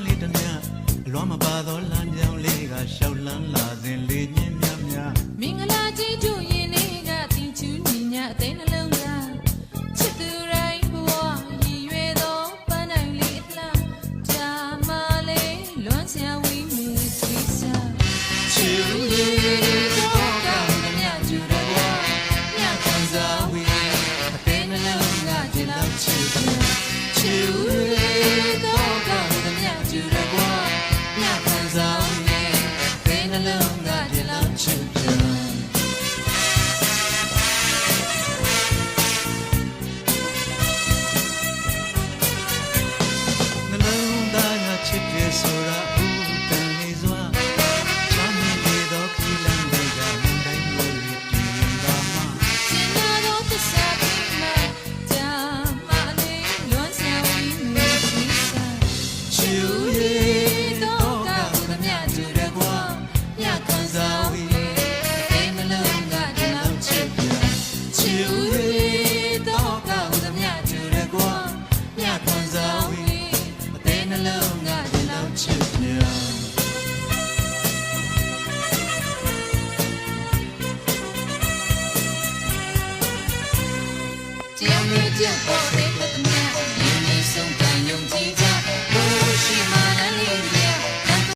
လေးတစ်မြအလွမ်းမပါသောလမ်းကြောင်းလေးကရှောက်လန်းလာစဉ်လေးညင်းများများမင်္ဂလာကြီးတို့ရင်လေးကတင်ချူညီညာအသိနှလုံးကချစ်သူတိုင်းဘဝရည်ရွယ်သောပန်းနိုင်လေးအလှဂျာမလေးလွမ်းစရာဝီးမီဆွေးစားချူလေးတော့ကောင်းသမျှကျူတယ်ကွာညခံစားဝီးအသိနှလုံးကဒီလောက်ချစ်တယ်ချူလေးတော့ကောင်းသမျှကျူတယ်ကွာညခံစားဝီးအသိနှလုံးကဒီလောက်ချစ်တယ်ချစ်တယ်ဆိုတာဦးတန်နေစွာချမ်းမြေလေတော့ခီလန်းတွေကမန်တိုင်းလိုလေးတည်နေတာမှစင်နာတော့သစ္စာပြီးမှဂျာမလေးလွန်ဆရာဝီးမီဆွေးစားချူရဲ့တော့ကောင်းသမျှကျူတယ်ကွာညခံစားဝီးအိမ်မလုံးကဒီလောက်ချစ်တယ်ချူရဲ့တော့ကောင်းသမျှကျူတယ်ကွာညခံစားဝီးအသိနှလုံးကဒီလောက်ချစ်တယ်Jimmy Jimbo